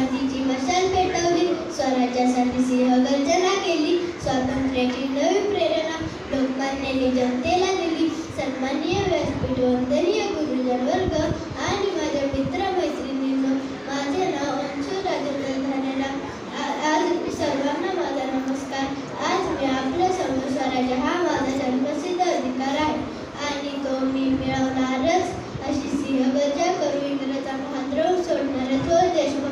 क्रांतीची मशाल पेटवली, स्वराज्यासाठी सिंहगर्जना केली, स्वातंत्र्याची नवी प्रेरणा लोकमान्यांनी जनतेला दिली. सन्माननीय व्यासपीठ, वंदनीय गुरुजन वर्ग आणि माझ्या मित्र-मैत्रिणींनो, माझे नाव अंशु राजेंद्र धानेडा. आज सर्वांना माझा नमस्कार. आज मी आपल्या समोर स्वराज्य हा माझा जन्मसिद्ध अधिकार आहे आणि तो मी मिळवणारच, अशी सिंहगर्जा करू इंग्रजांचा महाद्रोह सोडणारे थोर देशभक्त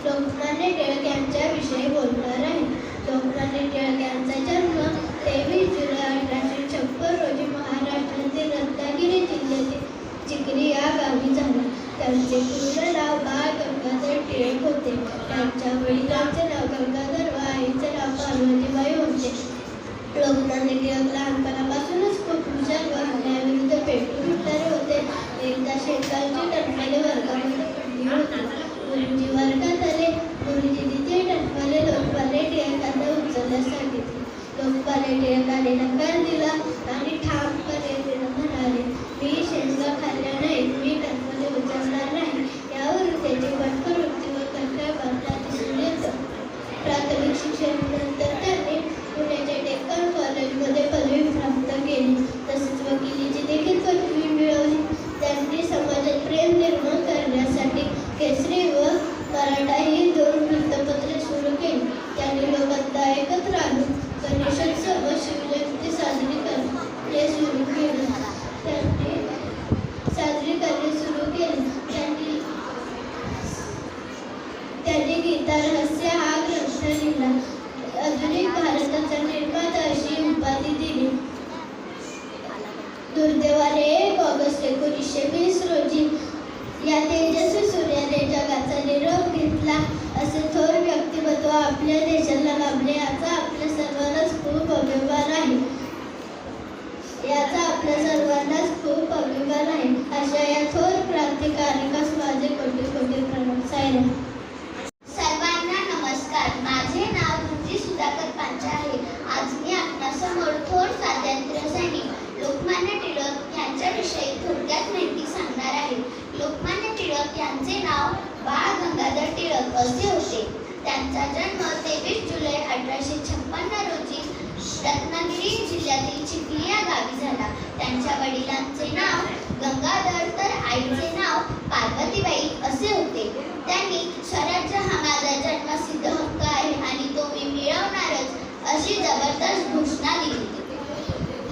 लोकमान्य टिळक यांच्याविषयी बोलणार आहे. लोकमान्य टिळक यांचा जन्म 23 जुलै 1856 रोजी महाराष्ट्रातील रत्नागिरी जिल्ह्यातील चिखली या गावी झाला. त्यांचे पूर्ण नाव बाळ गंगाधर टिळक होते. त्यांच्या वडिलांचे नाव गंगाधर व आईचे नाव पार्वतीबाई होते. लोकमान्य टिळक लहानपणापासूनच खूप हुशार व अन्यायाविरुद्ध पेटून उठणारे होते. एकदा शेकाळची टरफले वर्गामध्ये पडली होती. गुरुजी वर्गात आले. गुरुजींनी ते टरफले लोकमान्य टिळकांना उचलण्यास सांगितले. लोकमान्य टिळकांनी नकार दिला आणि ठामपणे म्हणाले, मी शेंगा खाल्ल्या नाहीत, मी टरफले उचलणार नाही. यावरून त्याची वटप्रवृत्ती व कर्तव्यभावना दिसून येतं. प्राथमिक शिक्षणानंतर त्यांनी पुण्याच्या डेक्कन कॉलेजमध्ये पदवी प्राप्त केली. तसेच वकिलीची देखील पदवी मिळवली. त्यांनी समाजात प्रेम निर्माण करण्यासाठी केसरी व मराठा ही 2 वृत्तपत्रे सुरू केली. त्यांनी लोकांना एकत्र आणून गणेशोत्सव व शिवजयंती साजरी करणे सुरू केले. त्यांनी गीता रहस्य हा ग्रंथ लिहिला. आधुनिक भारताचा निर्माता अशी उपाधी दिली. दुर्दैवाने 1 ऑगस्ट 1920 रोजी या तेजस्वी सूर्याने जगाचा निरोप घेतला. असे थोर व्यक्तिमत्व आपल्या देशाला लाभले याचा आपल्या सर्वांनाच खूप अभिमान आहे. अशा या थोर क्रांतिकारकास माझे कोटी कोटी प्रणाम. साईराम. सर्वांना नमस्कार. माझे नाव रुची सुधाकर पांचा आहे. आज मी आपणासमोर थोर स्वातंत्र्य सैनिक लोकमान्य टिळक यांच्याविषयी थोडक्यात माहिती सांगणार आहे. लोकमान्य टिळक यांचे नाव बाळ गंगाधर टिळक असे होते. त्यांचा जन्म 23 जुलै 1856 रोजी रत्नागिरी जिल्ह्यातील चिखली या गावी झाला. त्यांच्या वडिलांचे नाव गंगाधर तर आईचे नाव पार्वतीबाई असे होते. त्यांनी स्वराज्य हा माझा जन्मसिद्ध हक्क आहे आणि तो मी मिळवणारच, अशी जबरदस्त घोषणा दिली.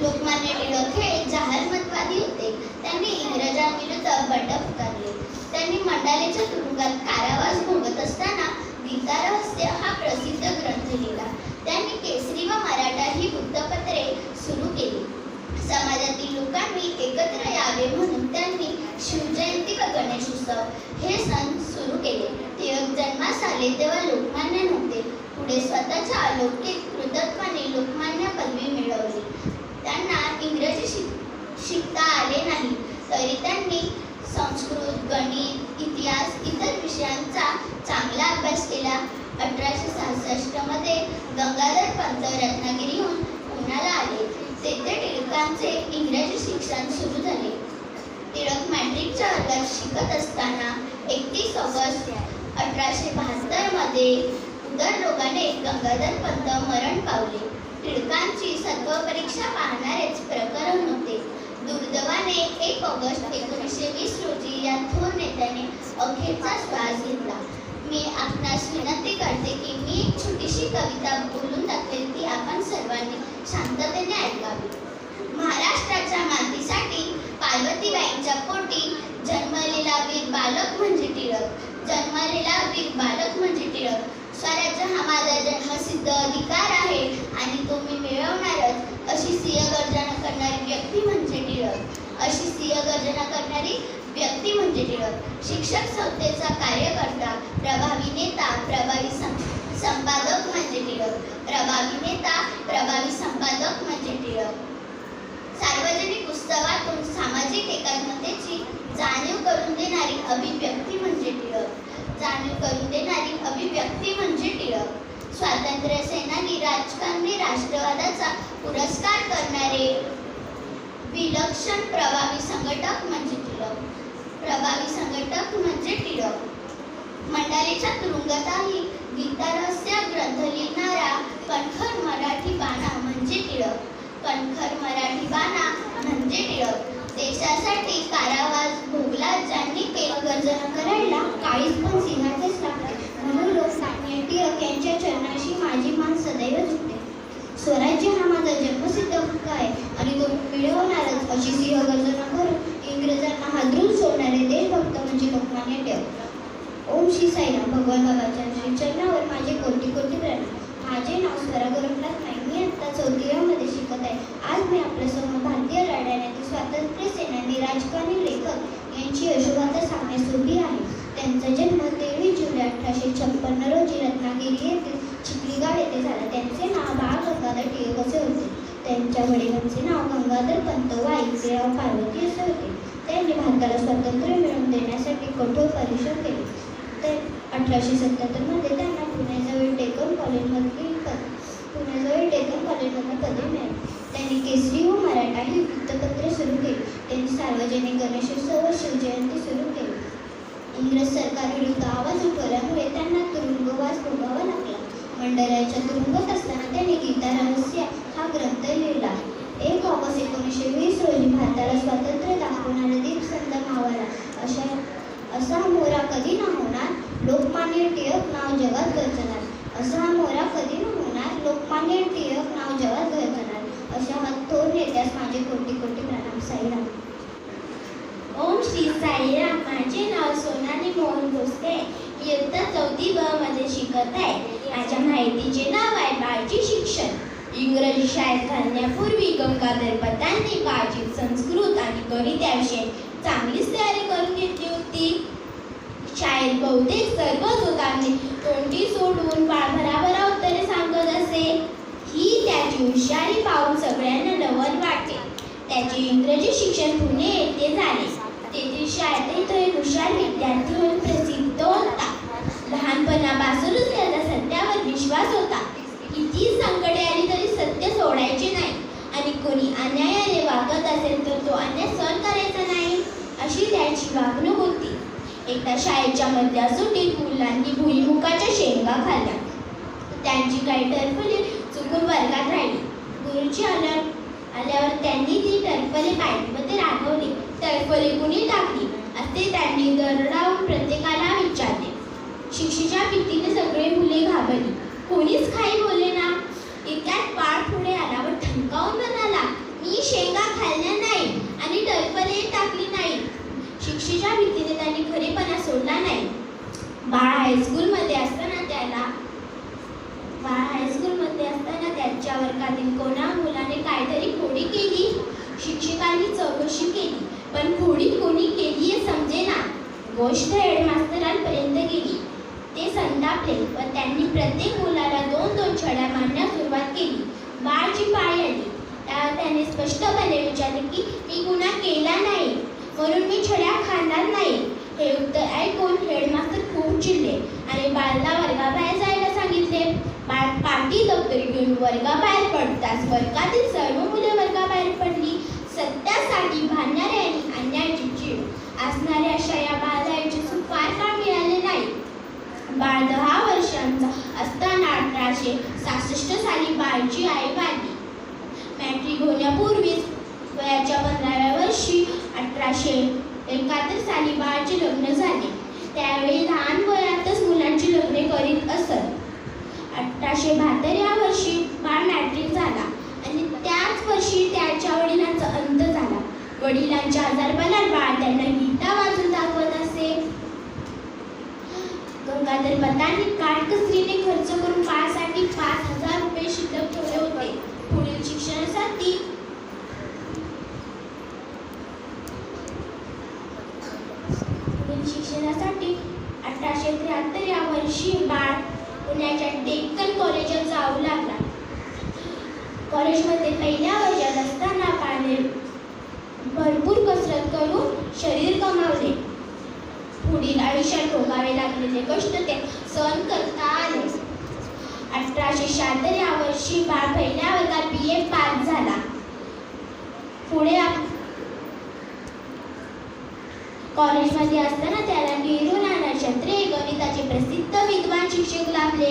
लोकमान्य टिळक हे जाहीरमतवादी होते. त्यांनी इंग्रजांविरुद्ध बंड पुकारले. त्यांनी मंडालेच्या तुरुंगात कारावास भोगत असताना गीता रहस्य हा प्रसिद्ध ग्रंथ लिहिला. त्यांनी केसरी व मराठा ही वृत्तपत्रे सुरू केली. समाजातील लोकांनी एकत्र यावे म्हणून त्यांनी शिवजयंती व गणेशोत्सव हे सण सुरू केले. टिळक जन्मास आले तेव्हा लोकमान्य नव्हते. पुढे स्वतःच्या अलौकिक कृतित्वाने लोकमान्य पदवी मिळवली. त्यांना इंग्रजी शिकता आले नाही, तरी त्यांनी संस्कृत, गणित, इतिहास इतर विषयांचा चांगला अभ्यास केला. 1866 मध्ये गंगाधर पंत रत्नागिरीहून पुण्याला आले. तेथे टिळकांचे इंग्रजी शिक्षण सुरू झाले. टिळक मॅट्रिकच्या वर्गात शिकत असताना 31 ऑगस्ट 1872 मध्ये उदररोगाने गंगाधर पंत मरण पावले. टिळकांची सत्वपरीक्षा पाहणारेच प्रकरण होते. दुर्दैवाने 1 ऑगस्ट 1920 रोजी या थोर नेत्याने अखेरचा श्वास घेतला. मी आपणास विनंती करते की मी एक छोटीशी कविता बोलून दाखवेल, ती आपण सर्वांनी शांततेने ऐकावी. महाराष्ट्राच्या मातीसाठी पार्वतीबाईंच्या पोटी जन्मलेला वीर बालक म्हणजे टिळक. जन्मलेला वीर बालक म्हणजे टिळक. स्वराज्य हा माझा जन्मसिद्ध अधिकार आहे आणि तो मी मिळवणारच, अशी सिंहगर्जना करणारी व्यक्ती म्हणजे टिळक. अशी सिंहगर्जना करणारी व्यक्ती म्हणजे टिळक. शिक्षक संस्थेचा कार्यकर्ता, प्रभावी नेता, प्रभावी संपादक म्हणजे टिळक. प्रभावी नेता, प्रभावी संपादक म्हणजे टिळक. सार्वजनिक उत्सवातून सामाजिक एकात्मतेची जाणीव करून देणारी अभिव्यक्ती म्हणजे टिळक. जाणीव करून देणारी अभिव्यक्ती म्हणजे टिळक. स्वातंत्र्य सेनानी, राजकारणी, राष्ट्रवादाचा पुरस्कार करणारे विलक्षण प्रभावी संघटक म्हणजे टिळक. प्रभावी संघटक म्हणजे टिळक. मंडालेच्या तुरुंगातही गीतारहस्य ग्रंथ लिहिणारा कणखर मराठी बाणा म्हणजे टिळक. कणखर मराठी बाणा म्हणजे टिळक. देशासाठी कारावास भोगला ज्यांनी केलं गर्जना करायला काळीच पण सिंहाचेच लागते. म्हणून लोकमान्य टिळक यांच्या चरणाशी माझी मान सदैव झुकते. स्वराज्य हा माझा जन्मसिद्ध हक्क आहे आणि तो मिळवणारच अशी सिंहगर्जना करून इंग्रजांना हादरून सोडणारे देशभक्त म्हणजे लोकमान्य टिळक. ओम श्री साईराम. भगवान बाबाच्या श्री चरणावर माझे कोटी कोटी प्रणाम. माझे नाव स्वरा गोरखनाथ नाईक. मी आता 4थी मध्ये शिकत आहे. आज मी आपल्यासमोर भारतीय लढ्यातील स्वातंत्र्य सेनानी राजकारणी लेखक यांची यशोगाथा सांगण्यास उभी आहे. त्यांचा जन्म 23 जुलै 1856 रोजी रत्नागिरी येथील चिखली गाव येथे झाला. त्यांचे नाव बाळ गंगाधर टिळक असे होते. त्यांच्या वडिलांचे नाव गंगाधर पंत व आईचे नाव पार्वती असे होते. त्यांनी भारताला स्वातंत्र्य मिळवून देण्यासाठी कठोर परिश्रम केले. तर 1877 मध्ये त्यांना पुण्याजवळ डेक्कन कॉलेजमधून पदवी मिळाली. त्यांनी केसरी व मराठा ही वृत्तपत्रे सुरू केली. त्यांनी सार्वजनिक गणेशोत्सव व शिवजयंती सुरू केली. इंग्रज सरकारविरुद्ध आवाज उठवल्यामुळे त्यांना तुरुंगवास भोगावा लागला. मंडाल्याच्या तुरुंगात असताना त्यांनी गीतारहस्य हा ग्रंथ लिहिला. 1 ऑगस्ट 1920 रोजी भारताला स्वातंत्र्य दाखवणारा दीपस्तंभ मावळला. असा मोरा कधी न होणार, लोकमान्य टिळक नाव जगात गरजणार. असा मोरा कधी न होणार, लोकमान्य टिळक नाव जगात गरजणार. अशा थोर नेत्यास माझे कोटी कोटी प्रणाम. साईराम. ओम श्री साईराम. माझे नाव सोनाली मोहन भोसले. इयत्ता 4थी ब मध्ये शिकत आहे. माझ्या माहितीचे नाव आहे बाळजी शिक्षण. इंग्रजी शाळेत घालण्यापूर्वी गंगाधर पंतांनी बाळजी संस्कृत आणि गणित याविषयी चांगलीच तयारी करून घेतली होती. शाळेत बहुतेक सर्वच होतांनी तोंडी सोडून भराभरा उत्तरे सांगत असे. ही त्याची हुशारी पाहून सगळ्यांना नवल वाटते. त्याचे इंग्रजी शिक्षण पुणे येथे झाले. तेथील शाळेतही तो एक हुशार विद्यार्थी म्हणून प्रसिद्ध होता. लहानपणापासूनच त्याचा सत्यावर विश्वास होता. किती संकटे आली तरी सत्य सोडायचे नाही आणि कोणी अन्यायाने वागत असेल तर तो अन्याय सहन करायचा नाही अशी त्याची वागणूक होती. एकदा शाळेच्या मधल्या सुट्टीत मुलांनी भुईमुगाच्या शेंगा खाल्ल्या. त्यांची काही टरफले चुकून वर्गात राहिली. गुरुजी आल्यावर त्यांनी ती टरफले पाहिली व ते रागवले. टरफले कुणी टाकली असे त्यांनी दरडावून प्रत्येकाला विचारले. शिक्षेच्या भीतीने सगळे मुले घाबरली. कोणीच काही बोले ना. इतक्यात बाळ पुढे आला व ठणकावून म्हणाला, मी शेंगा खाल्ल्या नाही आणि टरफले टाकली नाही. शिक्षेच्या भीतीने त्यांनी खरेपणा सोडला नाही. बाळ हायस्कूलमध्ये असताना त्याच्या वर्गातील कोणा मुलाने काहीतरी खोडी केली. शिक्षकांनी चौकशी केली पण खोडी कोणी केली हे समजेना. गोष्ट हेडमास्तरांपर्यंत गेली. ते संतापले व त्यांनी प्रत्येक मुलाला 2-2 छड्या मारण्यास सुरुवात केली. बाळची पाळी आली. त्यावर त्याने स्पष्टपणे विचारले की मी गुन्हा केला नाही म्हणून मी छड्या खाणार नाही. हे उत्तर ऐकून हेडमास्तर खूप चिडले आणि बाळाला वर्गाबाहेर जायला सांगितले. बाळ पाटी दप्तरी घेऊन वर्गाबाहेर पडताच वर्गातील सर्व मुले वर्गाबाहेर पडली. सत्यासाठी भांडणारे आणि अन्यायाची चीड असणाऱ्या अशा या बाळाला यशस्वी फार काळ मिळाले नाही. बाळ 10 वर्षांचा असताना 1866 साली बाळची आई वारली. मॅट्रिक होण्यापूर्वीच वयाच्या 15व्या वर्षी 1871 साली बाळाचे लग्न झाले. त्यावेळी लहान वयातच मुलांची लग्ने करीत असत. 1872 या वर्षी बाळ मॅट्रिक झाला आणि त्याच वर्षी त्याच्या वडिलांचा अंत झाला. वडिलांच्या आजारपणात बाळ त्यांना गीता वाचून दाखवत असे. गंगाधर पंतांनी काटकसरीने खर्च करून बाळासाठी 5000 रुपये शिल्लक ठेवले होते. पुढील शिक्षणासाठी पुढील शिक्षणासाठी 1873 या वर्षी बाळ पुण्याच्या डेक्कन कॉलेजात जाऊ लागला. कॉलेजमध्ये पहिल्या वर्षात असताना बाळाने भरपूर कसरत करून शरीर कमावले. पुढील आयुष्यात भोगावे लागलेले कष्ट ते सहन करता आले. 1876 या वर्षी बाळ पहिल्या वर्गात BA पास झाला. पुढे कॉलेजमध्ये असताना त्याला नेहरू नाना छत्रे हे गणिताचे प्रसिद्ध विद्वान शिक्षक लाभले.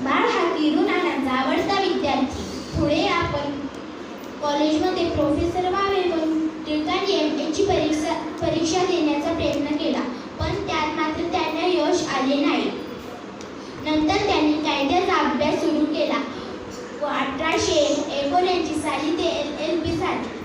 बाळ हा नेहरू नानांचा आवडता विद्यार्थी. पुढे आपण कॉलेजमध्ये प्रोफेसर व्हावे म्हणून टिळकांनी MA ची परीक्षा देण्याचा प्रयत्न केला, पण त्यात मात्र त्यांना यश आले नाही. नंतर त्यांनी कायद्याचा अभ्यास सुरू केला व 1879 साली ते LLB झाले.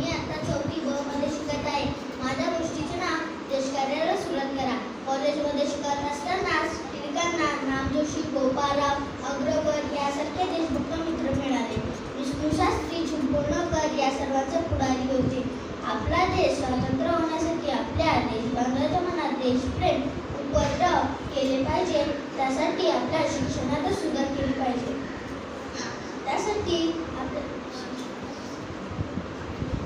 मी आता 4थी ब मध्ये शिकत आहे. माझ्या गोष्टीचे नाव देशकार्याला सुरुवात करा. कॉलेजमध्ये शिकत असताना टिळकांना नामजोशी, गोपाळराव अग्रवाल यासारखे देशभक्त मित्र मिळाले. विष्णू शास्त्री, चिपळूणकर या सर्वांचे पुढारी होते. आपला देश स्वतंत्र होण्यासाठी आपल्या देशबांधवांच्या मनात देशप्रेम उपद्रव केले पाहिजे. त्यासाठी आपल्या शिक्षणात सुधार केली पाहिजे. त्यासाठी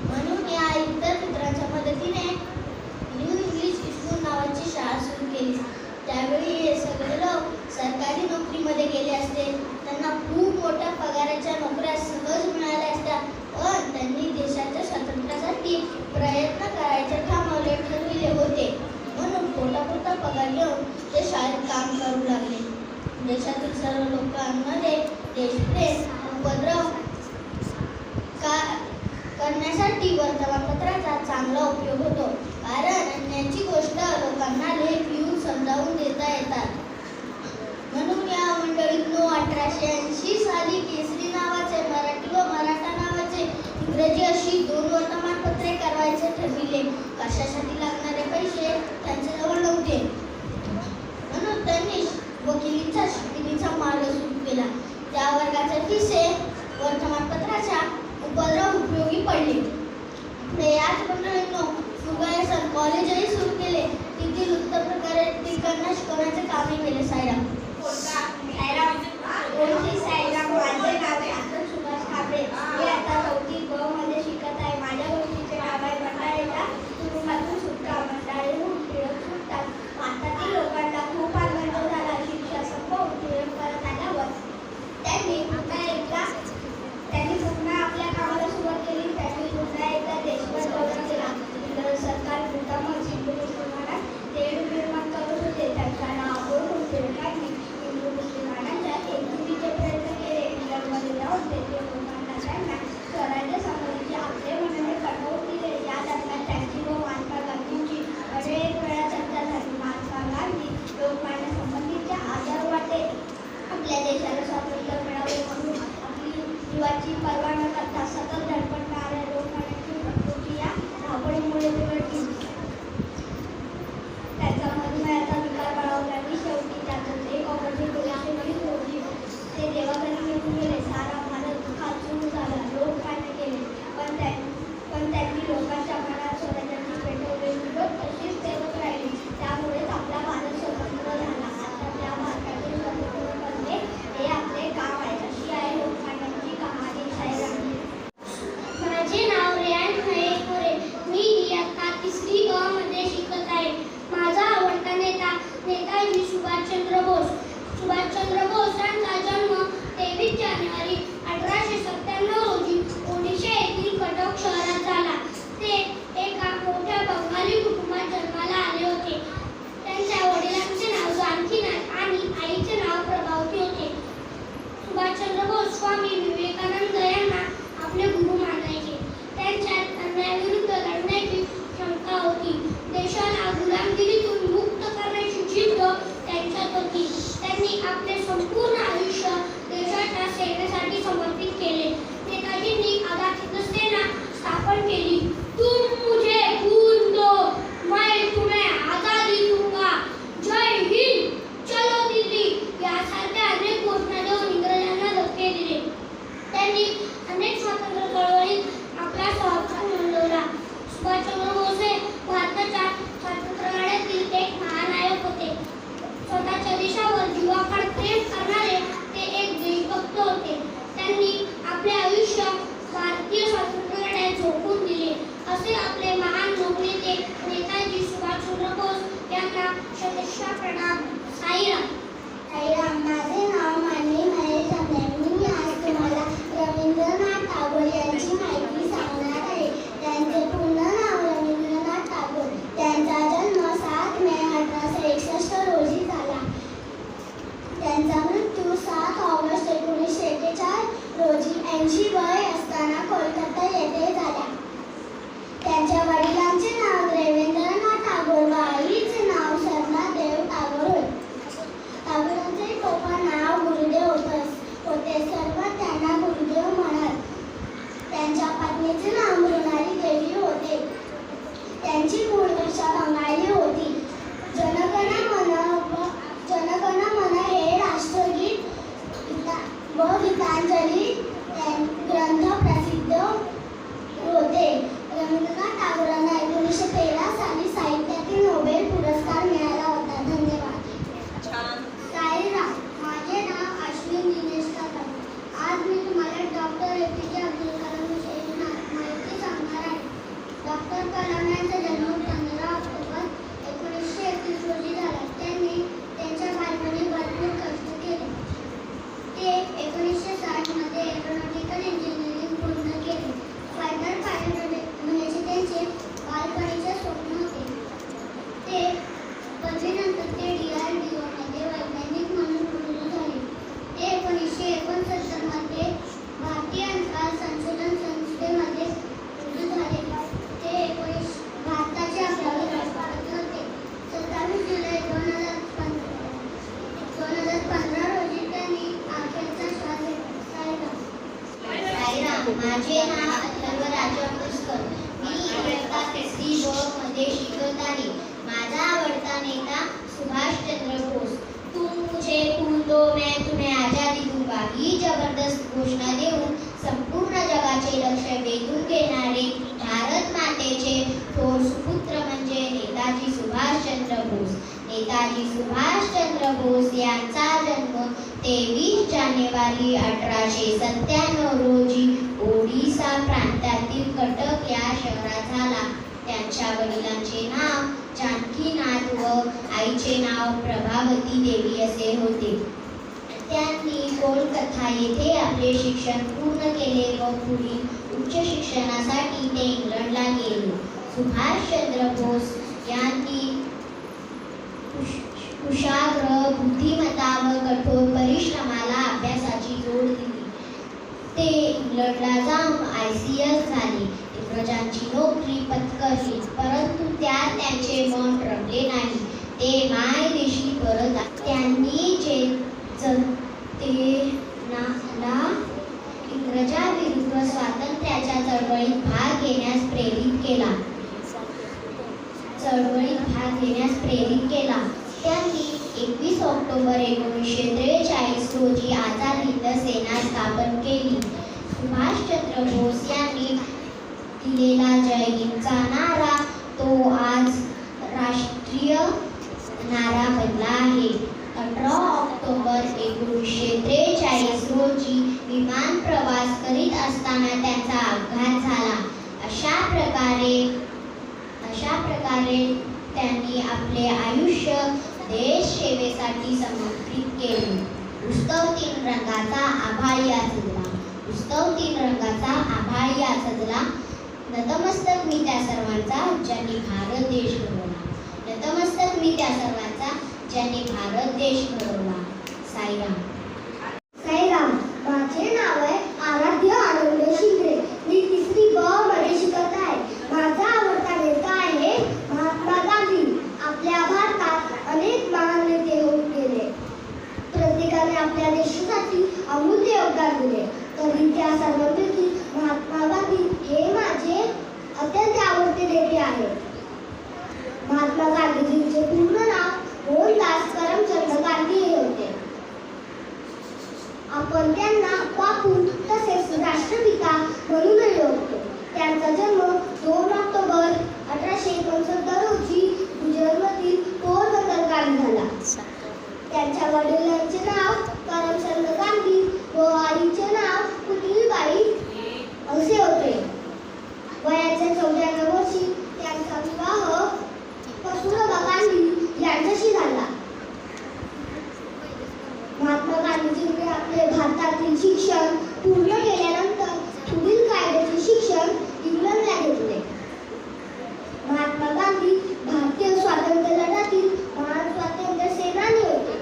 म्हणून या इतर मित्रांच्या मदतीने न्यू इंग्लिश स्कूल नावाची शाळा सुरू केली. त्यावेळी हे सगळे लोक सरकारी नोकरीमध्ये गेले असते. त्यांना खूप मोठ्या पगाराच्या नोकऱ्या सहज मिळाल्या असत्या, पण त्यांनी देशाच्या स्वातंत्र्यासाठी प्रयत्न करायचे ठरविले होते. म्हणून पोटापुरता पगार घेऊन ते शाळेत काम करू लागले. देशातील सर्व लोकांमध्ये देशप्रेम उपद्रव करण्यासाठी वर्तमानपत्राचा चांगला उपयोग होतो, कारण अन्यायाची गोष्ट लोकांना लेख लिहून समजावून देता येतात. म्हणून या मंडळींनो 1880 साली केसरी नावाचे मराठी व मराठा नावाचे इंग्रजी अशी 2 वर्तमानपत्रे करायचे ठरविले. कशासाठी लागणारे पैसे त्यांच्याजवळ नव्हते, म्हणून त्यांनी वकिलीचा शिकवणीचा मार्ग सुरू केला. त्या वर्गाचे किस्से वर्तमानपत्राच्या उपद्रव उपयोगी पडले. याच मंडळींनो सुगायसन कॉलेजही सुरू केले. तिथील उत्तम प्रकारे टिळकांना शिकवण्याचे कामही केले. साईराम. माझे नाव आहे सुभाष खापरे. मी आता 4थी ब मध्ये शिकत आहे. माझ्या गोष्टीचे नाव आहे मंडाळेचा तुरुंगातून सुटका. मंडाळेहून टिळक सुटतात. भारतातील लोकांना खूप आनंद झाला. शिक्षा संपवून टिळक परत आल्यावर त्यांनी पुन्हा आपल्या कामाला सुरुवात केली. त्यांनी पुन्हा एकदा देशभर दौरा केला. इंग्रज सरकार मुद्दामच हिंदू मुस्लिमांना तेढ निर्माण करत होते. त्यांच्या नावावरून टिळकांनी हिंदू मुस्लिमांच्या एकजुटीचे प्रयत्न केले. इंग्लंडमध्ये जाऊन तेथील लोकांना त्यांना स्वराज्य संबंधीचे आपले म्हणणे कळवून दिले. या दरम्यान त्यांची व महात्मा गांधींची अनेक वेळा चर्चा झाली. महात्मा गांधी लोकमान्य संबंधीचे आदर वाटे आपल्या देशाला स्वातंत्र्य मिळावे म्हणून आपली जीवाची पर्वा न करता सतत धडपडणाऱ्या लोकमान्यांची प्रकृती या धावपळीमुळे बिघडली. त्यांचा मधुमेहाचा विकार बाळगल्याने शेवटी त्यातच 1 ऑगस्ट 1920 रोजी ते देवाघरी निघून गेले. सारा भारत दुःखात सुरू झाला. लोक मान्य केले, पण त्यांनी लोकांच्या मनात स्वराज्याची पेटवलेली विरोध तशीच तेवत राहिली. त्यामुळेच आपला भारत स्वतंत्र झाला. आता त्या भारताचे स्वतंत्र करणे हे आपले काम आहे. अशी आहे लोकमान्यांची कहाणी. साईराम. माझे नाव रेहान खैरे. मी इयत्ता 3री ब मध्ये शिकत आहे. माझा आवडता नेता नेताजी सुभाषचंद्र बोस. सुभाषचंद्र बोस यांचा जन्म 23 जानेवारी 1897 रोजी ओडिशा येथील कटक शहरात झाला. ते एका मोठ्या बंगाली कुटुंबात जन्माला आले होते. त्यांच्या वडिलांचे नाव जानकीनाथ आणि आईचे नाव प्रभावती होते. सुभाषचंद्र बोस स्वामी विवेकानंद यांना आपले गुरु मानायचे. त्यांच्यात अन्यायाविरुद्ध लढण्याची क्षमता होती. देशाला गुलामगिरीतून मुक्त करण्याची जिद्द त्यांच्यात होती. त्यांनी आपले संपूर्ण आयुष्य देशाच्या सेवेसाठी समर्पित केले. नेताजींनी आझाद सेना स्थापन केली. तुम मुझे खून दो, मैं तुम्हें आजादी दूंगा, जय हिंद, चलो दिल्ली यासारख्या अनेक घोषणा देऊन इंग्रजांना धक्के दिले. त्यांनी अनेक स्वातंत्र्य चळवळीत आपला सहभाग नोंदवला. सुभाषचंद्र बोस हे भारताच्या स्वातंत्र्य लढ्यातील एक महानायक होते. स्वतःच्या देशावर जीवापाड प्रेम करणारे ते एक देशभक्त होते. त्यांनी आपले आयुष्य भारतीय स्वातंत्र्य लढ्यात झोकून दिले. नेताजी सुभाषचंद्र बोस यांचा जन्म 23 जानेवारी 1897 रोजी ओडिसा प्रांतातील कटक या शहरात झाला. त्यांच्या वडिलांचे नाव जानकीनाथ व आईचे नाव प्रभावती देवी असे होते. त्यांनी कोलकाता येथे आपले शिक्षण पूर्ण केले व पुढील उच्च शिक्षणासाठी ते इंग्लंडला गेले. सुभाषचंद्र बोस यांनी कुशाग्र बुद्धिमत्ता व कठोर परिश्रमाला अभ्यासाची जोड दिली. ते इंग्लंडला जाऊन ICS झाले. इंग्रजांची नोकरी पत्करली, परंतु त्यात त्यांचे मन रमले नाही. ते मायदेशी परत आले. त्यांनी जनतेला इंग्रजांविरुद्ध स्वातंत्र्याच्या चळवळीत भाग घेण्यास प्रेरित केला. त्यांनी 21 ऑक्टोबर 1943 रोजी आझाद हिंद सेना स्थापन केली. सुभाषचंद्र बोस यांनी दिलेला जय हिंदचा नारा तो आज राष्ट्रीय नारा बनला आहे. 18 ऑक्टोबर 1943 रोजी विमान प्रवास करीत असताना त्यांचा अपघात झाला. अशा प्रकारे त्यांनी आपले आयुष्य देश सेवेसाठी समर्पित केले. उत्सव तीन रंगाचा आभाळी सजला. नतमस्तक मी त्या सर्वांचा ज्यांनी भारत देश घडवला. साईराम. माझे नाव आहे आराध्य आनंद शिंदे. मी 3री ब मध्ये शिकत आहे. माझा आवडता नेता आहे महात्मा गांधी. आपल्या भारतात अनेक महान नेते होऊन गेले. प्रत्येकाने आपल्या देशासाठी अमूल्य योगदान दिले. तरी त्या सर्वांपैकी महात्मा गांधी हे माझे अत्यंत आवडते नेते आहेत. महात्मा गांधीजींचे पूर्ण नाव मोहनदास करमचंद गांधी हे होते. आपण त्यांना बापू तसेच राष्ट्रपिता म्हणूनही ओळखतो. त्यांचा जन्म 2 ऑक्टोबर 1869 रोजी गुजरातमधील पोरबंदर गावी झाला. त्यांच्या वडिलांचे नाव करमचंद गांधी व आईचे नाव पुतळीबाई असे होते. वयाच्या 14व्या वर्षी त्यांचा विवाह कस्तुरबा गांधी यांच्याशी झाला. महात्मा गांधीजींनी आपले भारतातील शिक्षण पूर्ण केल्यानंतर पुढील कायद्याचे शिक्षण इंग्लंडला घेतले. महात्मा गांधी भारतीय स्वातंत्र्य लढ्यातील महान स्वातंत्र्य सेनानी होते.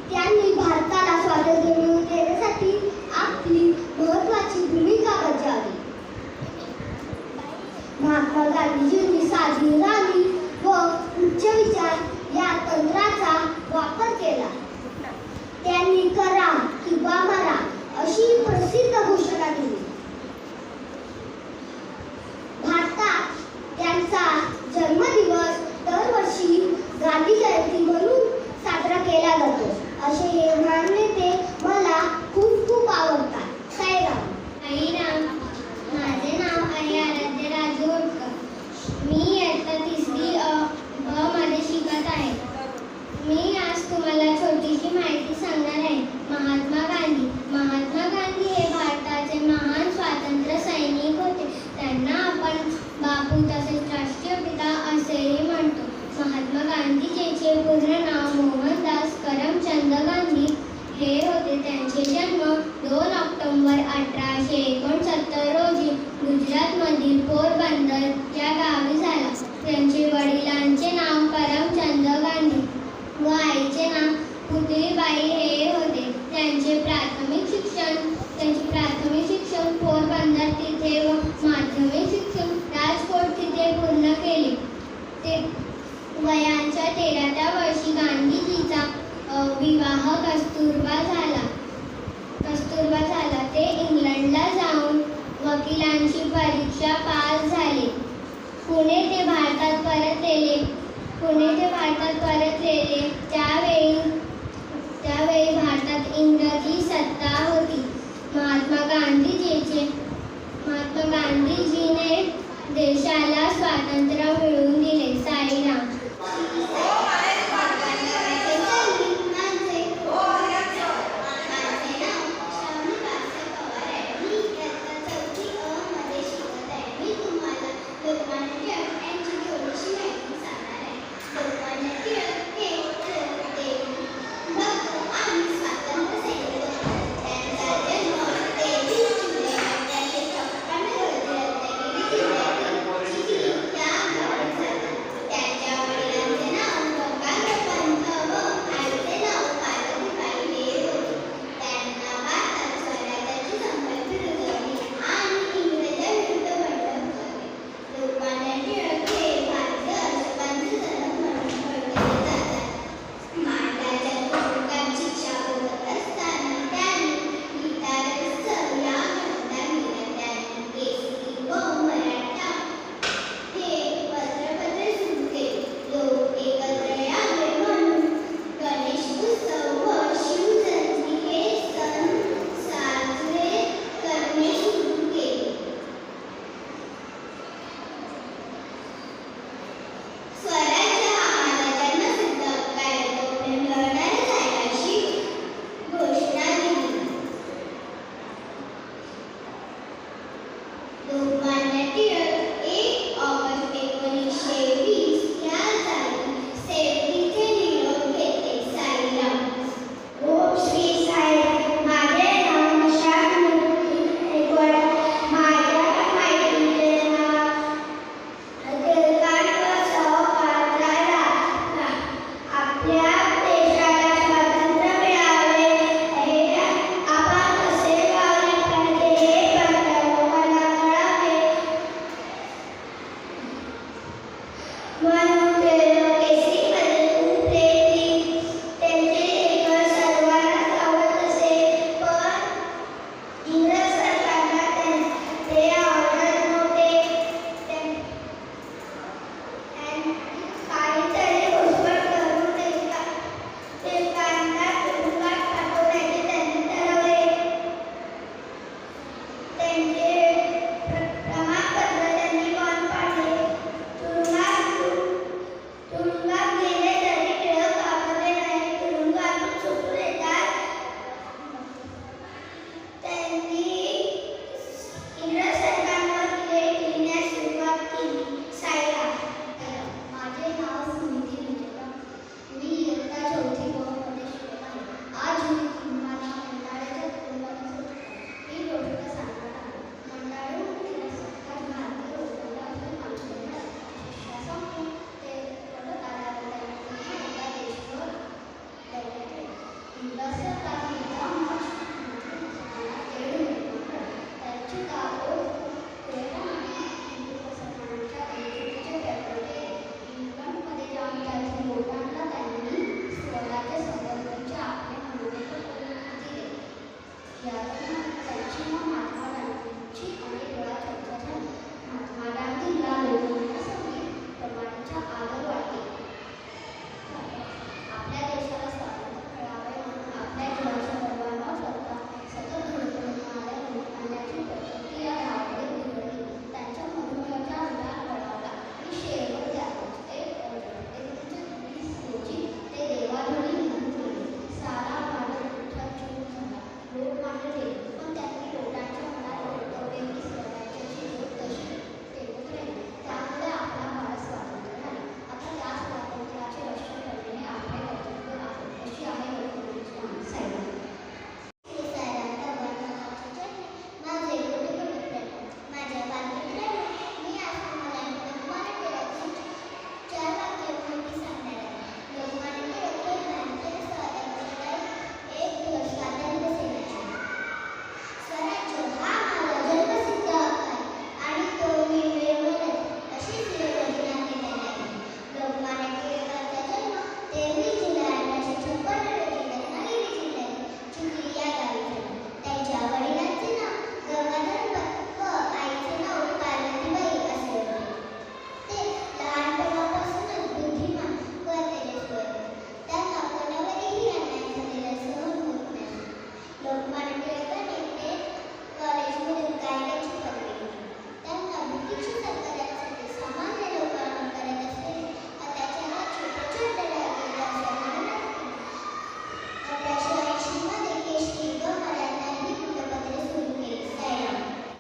त्यांनी भारताला स्वातंत्र्य मिळवून देण्यासाठी आपली महत्त्वाची भूमिका बजावली. महात्मा गांधीजींनी साधी राहणी व उच्च विचार या तंत्राचा वापर केला. त्यांनी करा किंवा मरा अशी प्रसिद्ध घोषणा केली. भारतात त्यांचा जन्मदिवस दरवर्षी गांधी जयंती म्हणून साजरा केला जातो. असे हे महान नेते मला खूप आवडतात. साईराम. माझे नाव आहे आराध्य राजोडकर. मी इयत्ता 3री ब मध्ये शिकत आहे. मी आज तुम्हाला छोटीशी माहिती सांगणार आहे. महात्मा गांधी हे भारताचे महान स्वातंत्र्य सैनिक होते. त्यांना आपण बापू तसेच राष्ट्रपिता असेही म्हणतो. महात्मा गांधीजींचे पूर्ण नाव मोहनदास करमचंद गांधी हे होते. त्यांचे जन्म 2 ऑक्टोबर 1869 रोजी गुजरातमधील पोरबंदर या गावी झाला. त्यांचे वडिलांचे नाव करमचंद गांधी व आईचे नाव पुतळीबाई हे होते. त्यांचे प्राथमिक शिक्षण पोरबंदर तिथे व माध्यमिक शिक्षण राजकोट तिथे पूर्ण केले. ते वयाच्या 13व्या वर्षी गांधीजीचा विवाह कस्तुरबा झाला. ते इंग्लंडला जाऊन वकिलांची परीक्षा पास झाले. पुणे ते भारतात परतलेले. त्यावेळी भारतात इंग्रजी सत्ता होती. महात्मा गांधीजीने देशाला स्वातंत्र्य